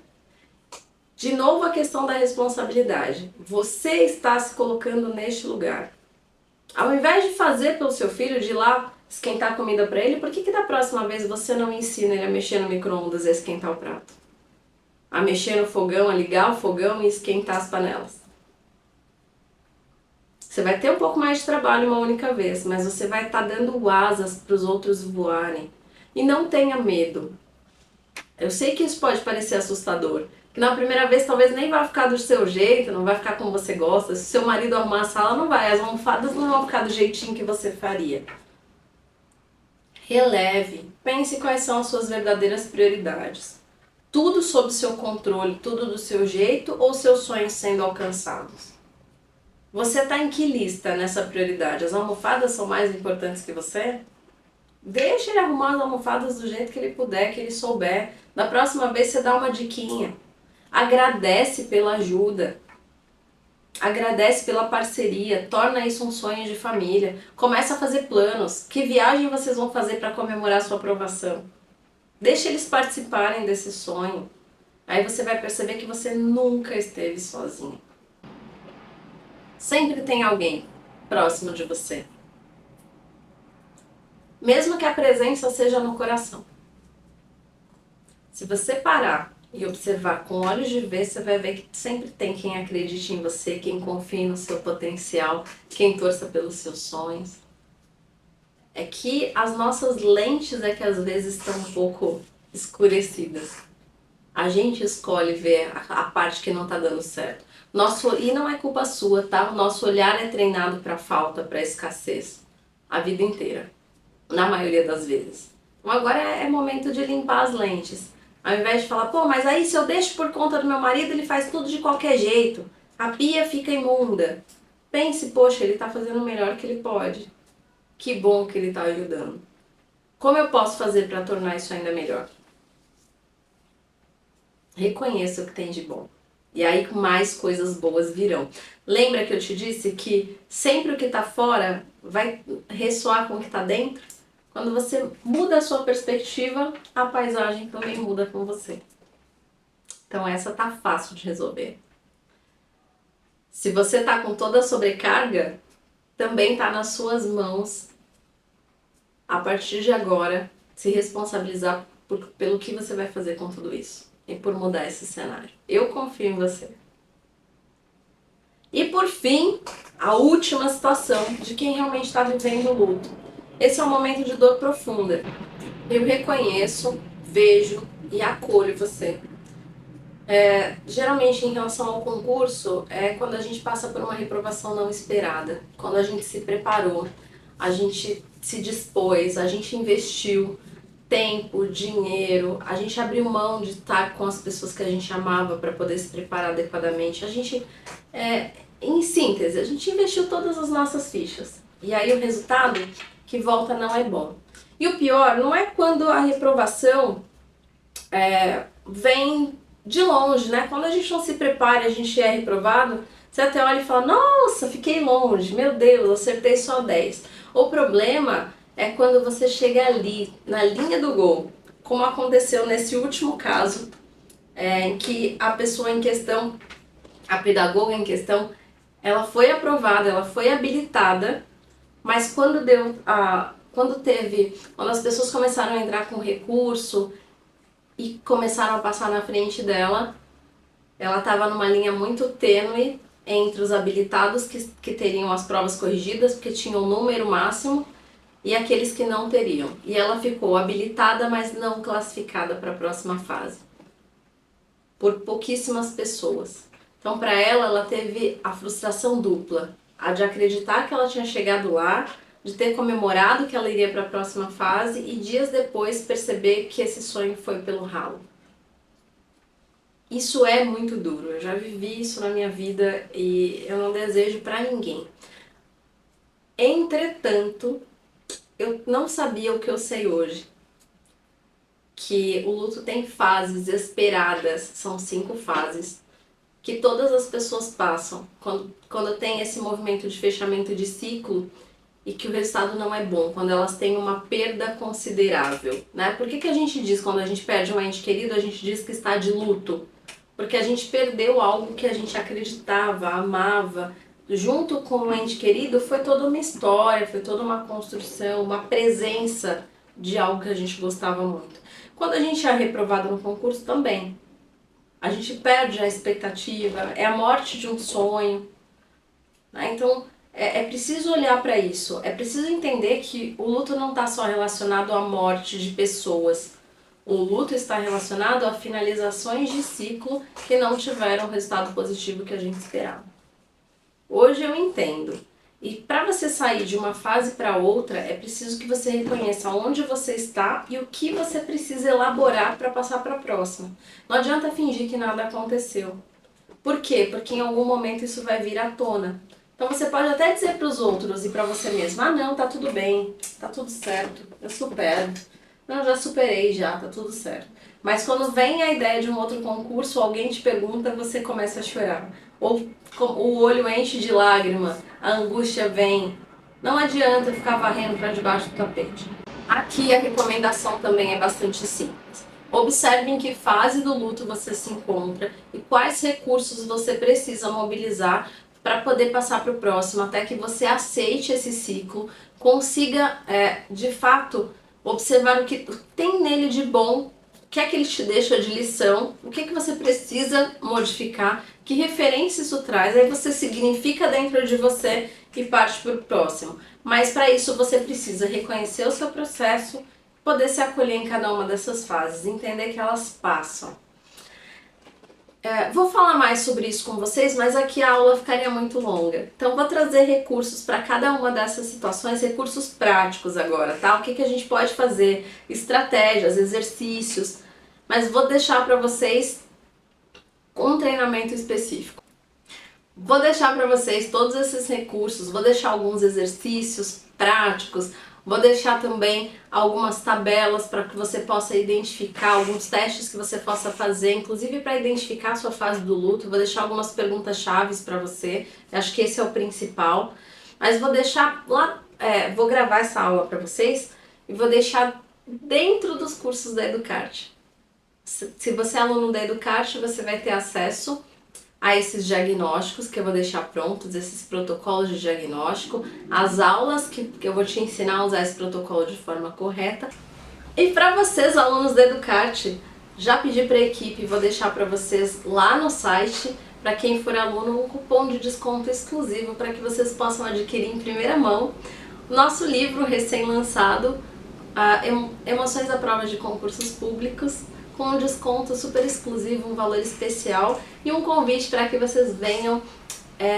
De novo a questão da responsabilidade. Você está se colocando neste lugar. Ao invés de fazer pelo seu filho, de ir lá esquentar comida para ele, por que da próxima vez você não ensina ele a mexer no micro-ondas e a esquentar o prato? A mexer no fogão, a ligar o fogão e esquentar as panelas? Você vai ter um pouco mais de trabalho uma única vez, mas você vai estar dando asas para os outros voarem. E não tenha medo. Eu sei que isso pode parecer assustador, que na primeira vez talvez nem vai ficar do seu jeito, não vai ficar como você gosta. Se seu marido arrumar a sala, não vai. As almofadas não vão ficar do jeitinho que você faria. Releve. Pense quais são as suas verdadeiras prioridades. Tudo sob seu controle, tudo do seu jeito ou seus sonhos sendo alcançados? Você está em que lista nessa prioridade? As almofadas são mais importantes que você? Deixa ele arrumar as almofadas do jeito que ele puder, que ele souber. Da próxima vez você dá uma diquinha. Agradece pela ajuda. agradece pela parceria, torna isso um sonho de família, começa a fazer planos. Que viagem vocês vão fazer para comemorar sua aprovação? Deixa eles participarem desse sonho. Aí você vai perceber que você nunca esteve sozinho. Sempre tem alguém próximo de você. Mesmo que a presença seja no coração. Se você parar e observar com olhos de ver, você vai ver que sempre tem quem acredite em você, quem confie no seu potencial, quem torça pelos seus sonhos. É que as nossas lentes é que às vezes estão um pouco escurecidas. A gente escolhe ver a parte que não está dando certo. E não é culpa sua, tá? O nosso olhar é treinado para falta, para escassez, a vida inteira, na maioria das vezes. Então agora é momento de limpar as lentes. Ao invés de falar, pô, mas aí se eu deixo por conta do meu marido, ele faz tudo de qualquer jeito. A pia fica imunda. Pense, poxa, ele está fazendo o melhor que ele pode. Que bom que ele está ajudando. Como eu posso fazer para tornar isso ainda melhor? Reconheça o que tem de bom. E aí mais coisas boas virão. Lembra que eu te disse que sempre o que está fora vai ressoar com o que está dentro? Quando você muda a sua perspectiva, a paisagem também muda com você. Então essa tá fácil de resolver. Se você tá com toda a sobrecarga, também tá nas suas mãos, a partir de agora, se responsabilizar pelo que você vai fazer com tudo isso. E por mudar esse cenário. Eu confio em você. E por fim, a última situação de quem realmente está vivendo o luto. Esse é um momento de dor profunda. Eu reconheço, vejo e acolho você. Geralmente em relação ao concurso, é quando a gente passa por uma reprovação não esperada. Quando a gente se preparou, a gente se dispôs, a gente investiu tempo, dinheiro, a gente abriu mão de estar com as pessoas que a gente amava para poder se preparar adequadamente. A gente, em síntese, a gente investiu todas as nossas fichas. E aí o resultado que volta não é bom. E o pior não é quando a reprovação vem de longe, né? Quando a gente não se prepara e a gente é reprovado, você até olha e fala, nossa, fiquei longe, meu Deus, acertei só 10. O problema é quando você chega ali, na linha do gol, como aconteceu nesse último caso, em que a pessoa em questão, a pedagoga em questão, ela foi aprovada, ela foi habilitada, mas quando as pessoas começaram a entrar com recurso e começaram a passar na frente dela, ela estava numa linha muito tênue entre os habilitados que teriam as provas corrigidas, porque tinham o número máximo, e aqueles que não teriam. E ela ficou habilitada, mas não classificada para a próxima fase. Por pouquíssimas pessoas. Então, para ela teve a frustração dupla. A de acreditar que ela tinha chegado lá, de ter comemorado que ela iria para a próxima fase e dias depois perceber que esse sonho foi pelo ralo. Isso é muito duro. Eu já vivi isso na minha vida e eu não desejo para ninguém. Entretanto, eu não sabia o que eu sei hoje, que o luto tem fases esperadas, são 5 fases, que todas as pessoas passam quando tem esse movimento de fechamento de ciclo e que o resultado não é bom, quando elas têm uma perda considerável, né? Por que a gente diz, quando a gente perde um ente querido, a gente diz que está de luto? Porque a gente perdeu algo que a gente acreditava, amava. Junto com o ente querido foi toda uma história, foi toda uma construção, uma presença de algo que a gente gostava muito. Quando a gente é reprovado no concurso também, a gente perde a expectativa, é a morte de um sonho, né? Então é preciso olhar para isso, é preciso entender que o luto não está só relacionado à morte de pessoas. O luto está relacionado a finalizações de ciclo que não tiveram o resultado positivo que a gente esperava. Hoje eu entendo. E para você sair de uma fase para outra, é preciso que você reconheça onde você está e o que você precisa elaborar para passar para a próxima. Não adianta fingir que nada aconteceu. Por quê? Porque em algum momento isso vai vir à tona. Então você pode até dizer para os outros e para você mesmo, ah não, tá tudo bem, tá tudo certo, eu supero. Não, já superei já, tá tudo certo. Mas quando vem a ideia de um outro concurso, alguém te pergunta, você começa a chorar. Ou o olho enche de lágrima, a angústia vem. Não adianta ficar varrendo para debaixo do tapete. Aqui a recomendação também é bastante simples. Observe em que fase do luto você se encontra e quais recursos você precisa mobilizar para poder passar para o próximo, até que você aceite esse ciclo, consiga de fato observar o que tem nele de bom, o que é que ele te deixa de lição, o que é que você precisa modificar, que referência isso traz, aí você significa dentro de você e parte para o próximo. Mas para isso você precisa reconhecer o seu processo, poder se acolher em cada uma dessas fases, entender que elas passam. Vou falar mais sobre isso com vocês, mas aqui a aula ficaria muito longa. Então vou trazer recursos para cada uma dessas situações, recursos práticos agora, tá? O que a gente pode fazer, estratégias, exercícios, mas vou deixar para vocês um treinamento específico. Vou deixar para vocês todos esses recursos, vou deixar alguns exercícios práticos, vou deixar também algumas tabelas para que você possa identificar, alguns testes que você possa fazer, inclusive para identificar a sua fase do luto. Vou deixar algumas perguntas-chave para você, acho que esse é o principal. Mas vou deixar lá, vou gravar essa aula para vocês e vou deixar dentro dos cursos da Educarte. Se você é aluno da Educarte, você vai ter acesso a esses diagnósticos que eu vou deixar prontos, esses protocolos de diagnóstico, as aulas que eu vou te ensinar a usar esse protocolo de forma correta. E para vocês, alunos da Educarte, já pedi para a equipe, vou deixar para vocês lá no site, para quem for aluno, um cupom de desconto exclusivo para que vocês possam adquirir em primeira mão o nosso livro recém-lançado, Emoções à Prova de Concursos Públicos, com um desconto super exclusivo, um valor especial e um convite para que vocês venham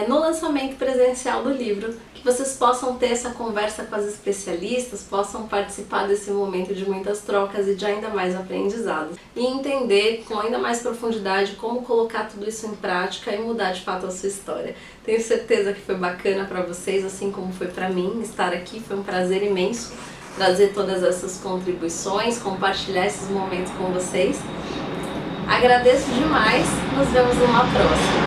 no lançamento presencial do livro, que vocês possam ter essa conversa com as especialistas, possam participar desse momento de muitas trocas e de ainda mais aprendizado. E entender com ainda mais profundidade como colocar tudo isso em prática e mudar de fato a sua história. Tenho certeza que foi bacana para vocês, assim como foi para mim estar aqui, foi um prazer imenso trazer todas essas contribuições, compartilhar esses momentos com vocês. Agradeço demais, nos vemos numa próxima.